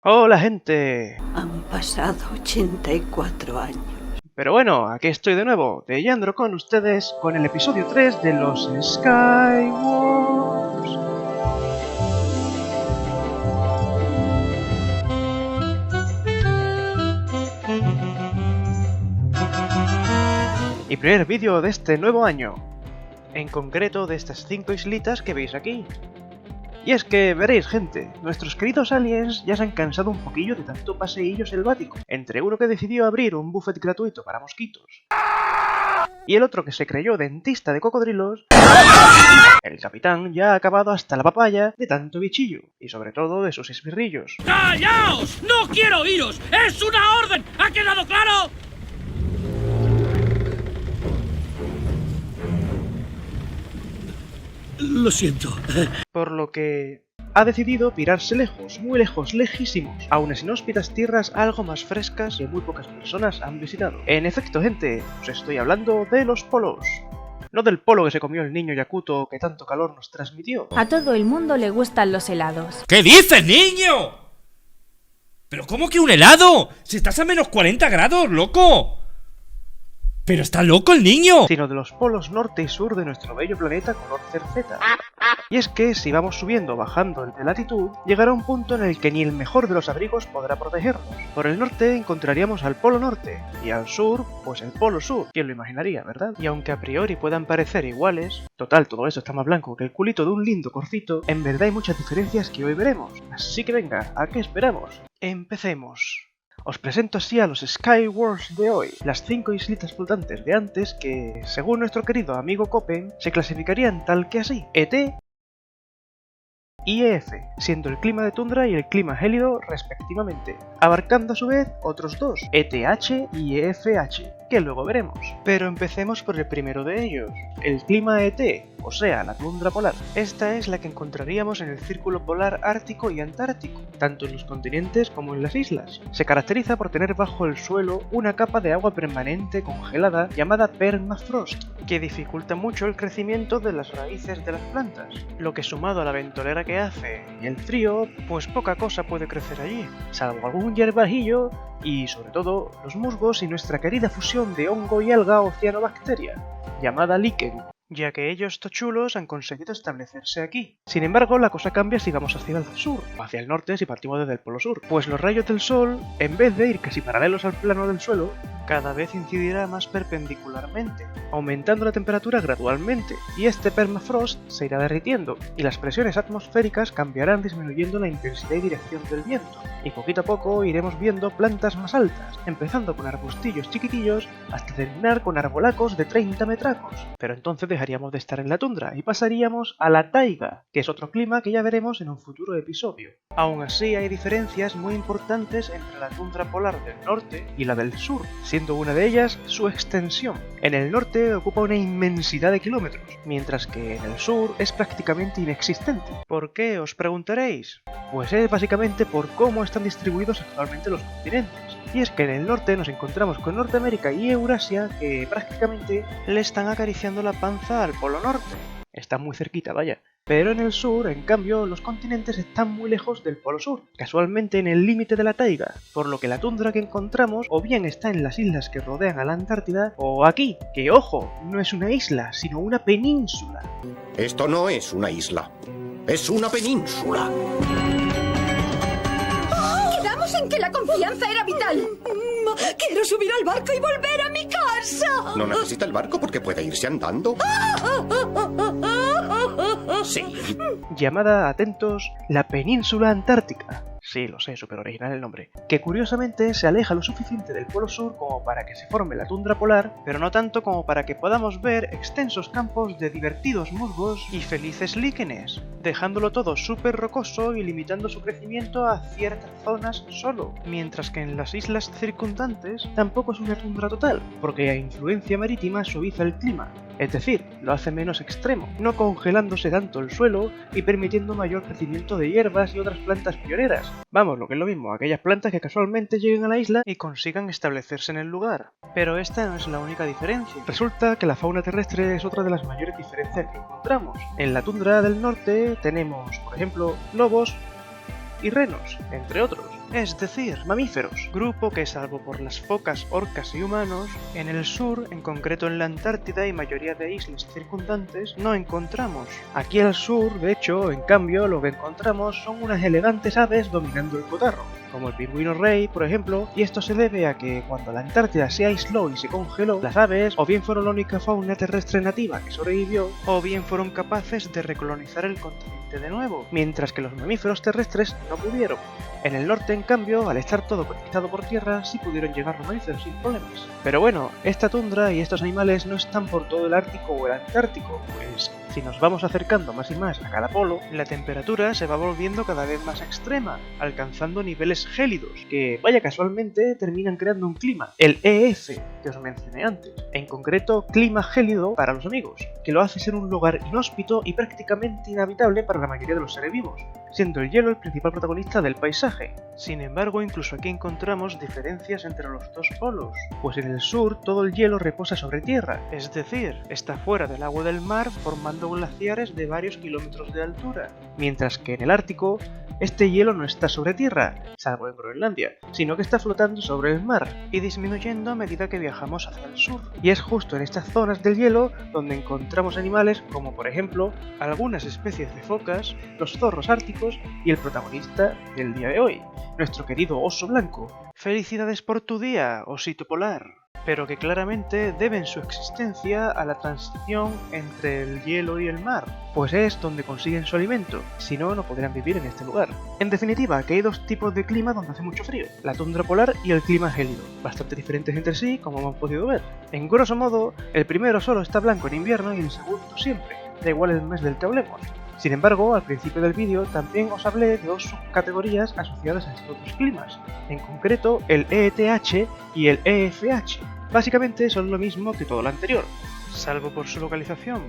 ¡Hola, gente! Han pasado 84 años. Pero bueno, aquí estoy de nuevo, de Yandro con ustedes, con el episodio 3 de los Skywars. Y primer vídeo de este nuevo año, en concreto de estas 5 islitas que veis aquí. Y es que, veréis gente, nuestros queridos aliens ya se han cansado un poquillo de tanto paseillo selvático, entre uno que decidió abrir un buffet gratuito para mosquitos, y el otro que se creyó dentista de cocodrilos. El capitán ya ha acabado hasta la papaya de tanto bichillo, y sobre todo de sus esbirrillos. ¡Callaos! ¡No quiero oíros! ¡Es una orden! ¿Ha quedado claro? Lo siento. Por lo que ha decidido pirarse lejos, muy lejos, lejísimos, a unas inhóspitas tierras algo más frescas que muy pocas personas han visitado. En efecto, gente, os estoy hablando de los polos. No del polo que se comió el niño Yakuto que tanto calor nos transmitió. A todo el mundo le gustan los helados. ¿Qué dices, niño? ¿Pero cómo que un helado? Si estás a menos 40 grados, loco. ¡Pero está loco el niño! Sino de los polos norte y sur de nuestro bello planeta color cerceta. Y es que si vamos subiendo o bajando de latitud, llegará un punto en el que ni el mejor de los abrigos podrá protegernos. Por el norte encontraríamos al polo norte, y al sur, pues el polo sur. ¿Quién lo imaginaría, verdad? Y aunque a priori puedan parecer iguales, total, todo eso está más blanco que el culito de un lindo corcito, en verdad hay muchas diferencias que hoy veremos. Así que venga, ¿a qué esperamos? Empecemos. Os presento así a los Skywars de hoy, las 5 islitas flotantes de antes que, según nuestro querido amigo Copen, se clasificarían tal que así: ET y EF, siendo el clima de tundra y el clima gélido respectivamente, abarcando a su vez otros dos, ETH y EFH, que luego veremos. Pero empecemos por el primero de ellos, el clima ET, o sea, la tundra polar. Esta es la que encontraríamos en el círculo polar ártico y antártico, tanto en los continentes como en las islas. Se caracteriza por tener bajo el suelo una capa de agua permanente congelada llamada permafrost, que dificulta mucho el crecimiento de las raíces de las plantas, lo que sumado a la ventolera que hace y el frío, pues poca cosa puede crecer allí, salvo algún hierbajillo y sobre todo los musgos y nuestra querida fusión de hongo y alga o cianobacteria, llamada líquen, ya que ellos tochulos han conseguido establecerse aquí. Sin embargo, la cosa cambia si vamos hacia el sur, o hacia el norte si partimos desde el polo sur, pues los rayos del sol, en vez de ir casi paralelos al plano del suelo, cada vez incidirá más perpendicularmente, aumentando la temperatura gradualmente, y este permafrost se irá derritiendo, y las presiones atmosféricas cambiarán disminuyendo la intensidad y dirección del viento, y poquito a poco iremos viendo plantas más altas, empezando con arbustillos chiquitillos hasta terminar con arbolacos de 30 metracos. Pero entonces dejaríamos de estar en la tundra y pasaríamos a la taiga, que es otro clima que ya veremos en un futuro episodio. Aún así hay diferencias muy importantes entre la tundra polar del norte y la del sur, siendo una de ellas su extensión. En el norte ocupa una inmensidad de kilómetros, mientras que en el sur es prácticamente inexistente. ¿Por qué, os preguntaréis? Pues es básicamente por cómo están distribuidos actualmente los continentes. Y es que en el norte nos encontramos con Norteamérica y Eurasia, que prácticamente le están acariciando la panza al polo norte. Está muy cerquita, vaya. Pero en el sur, en cambio, los continentes están muy lejos del polo sur, casualmente en el límite de la taiga, por lo que la tundra que encontramos o bien está en las islas que rodean a la Antártida, o aquí, que ojo, no es una isla, sino una península. Esto no es una isla, es una península. Quedamos en que la confianza era vital. Quiero subir al barco y volver a mi casa. No necesita el barco porque puede irse andando. Sí. Llamada, atentos, la península antártica. Sí, lo sé, súper original el nombre. Que curiosamente se aleja lo suficiente del polo sur como para que se forme la tundra polar, pero no tanto como para que podamos ver extensos campos de divertidos musgos y felices líquenes, dejándolo todo súper rocoso y limitando su crecimiento a ciertas zonas solo, mientras que en las islas circundantes tampoco es una tundra total, porque la influencia marítima suaviza el clima, es decir, lo hace menos extremo, no congelándose tanto el suelo y permitiendo mayor crecimiento de hierbas y otras plantas pioneras. Vamos, lo que es lo mismo, aquellas plantas que casualmente lleguen a la isla y consigan establecerse en el lugar. Pero esta no es la única diferencia. Resulta que la fauna terrestre es otra de las mayores diferencias que encontramos. En la tundra del norte tenemos, por ejemplo, lobos y renos, entre otros. es decir, mamíferos, grupo que salvo por las focas, orcas y humanos, en el sur, en concreto en la Antártida y mayoría de islas circundantes, no encontramos. Aquí al sur, de hecho, en cambio, lo que encontramos son unas elegantes aves dominando el cotarro, como el pingüino rey, por ejemplo, y esto se debe a que cuando la Antártida se aisló y se congeló, las aves o bien fueron la única fauna terrestre nativa que sobrevivió, o bien fueron capaces de recolonizar el continente de nuevo, mientras que los mamíferos terrestres no pudieron. En el norte, en cambio, al estar todo conectado por tierra, sí pudieron llegar los mamíferos sin problemas. Pero bueno, esta tundra y estos animales no están por todo el Ártico o el Antártico, pues si nos vamos acercando más y más a cada polo, la temperatura se va volviendo cada vez más extrema, alcanzando niveles gélidos, que, vaya casualmente, terminan creando un clima, el EF, que os mencioné antes, en concreto clima gélido para los amigos, que lo hace ser un lugar inhóspito y prácticamente inhabitable para la mayoría de los seres vivos, siendo el hielo el principal protagonista del paisaje. Sin embargo, incluso aquí encontramos diferencias entre los dos polos, pues en el sur todo el hielo reposa sobre tierra, es decir, está fuera del agua del mar formando glaciares de varios kilómetros de altura, mientras que en el Ártico este hielo no está sobre tierra, salvo en Groenlandia, sino que está flotando sobre el mar y disminuyendo a medida que viajamos hacia el sur. Y es justo en estas zonas del hielo donde encontramos animales como por ejemplo algunas especies de focas, los zorros árticos y el protagonista del día de hoy, nuestro querido oso blanco. ¡Felicidades por tu día, osito polar! Pero que claramente deben su existencia a la transición entre el hielo y el mar, pues es donde consiguen su alimento, si no, no podrían vivir en este lugar. En definitiva, que hay dos tipos de clima donde hace mucho frío, la tundra polar y el clima gélido, bastante diferentes entre sí, como hemos podido ver. En grosso modo, el primero solo está blanco en invierno y el segundo siempre, da igual el mes del que hablemos. Sin embargo, al principio del vídeo también os hablé de dos subcategorías asociadas a estos dos climas, en concreto el ETH y el EFH. Básicamente son lo mismo que todo lo anterior, salvo por su localización,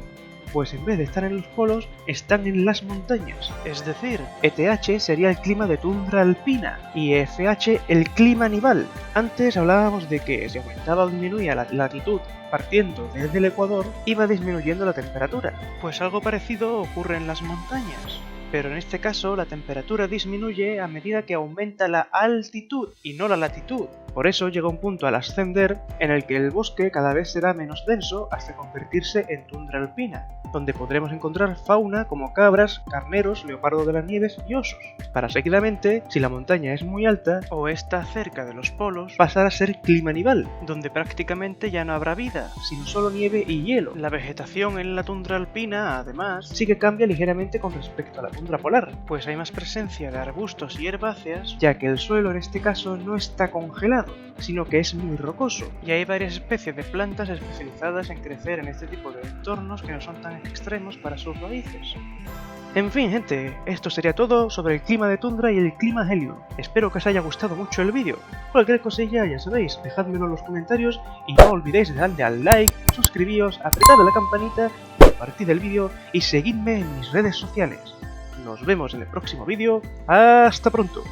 pues en vez de estar en los polos, están en las montañas. Es decir, ETH sería el clima de tundra alpina y EFH el clima nival. Antes hablábamos de que si aumentaba o disminuía la latitud partiendo desde el ecuador, iba disminuyendo la temperatura, pues algo parecido ocurre en las montañas. Pero en este caso la temperatura disminuye a medida que aumenta la altitud y no la latitud. Por eso llega un punto al ascender en el que el bosque cada vez será menos denso hasta convertirse en tundra alpina, donde podremos encontrar fauna como cabras, carneros, leopardo de las nieves y osos, para seguidamente, si la montaña es muy alta o está cerca de los polos, pasar a ser clima nival, donde prácticamente ya no habrá vida, sino solo nieve y hielo. La vegetación en la tundra alpina, además, sí que cambia ligeramente con respecto a la tundra polar, pues hay más presencia de arbustos y herbáceas, ya que el suelo en este caso no está congelado, sino que es muy rocoso, y hay varias especies de plantas especializadas en crecer en este tipo de entornos que no son tan extremos para sus raíces. En fin, gente, esto sería todo sobre el clima de tundra y el clima gélido. Espero que os haya gustado mucho el vídeo. Cualquier cosilla, ya sabéis, dejádmelo en los comentarios y no olvidéis de darle al like, suscribíos, apretad la campanita, compartid el vídeo y seguidme en mis redes sociales. Nos vemos en el próximo vídeo. ¡Hasta pronto!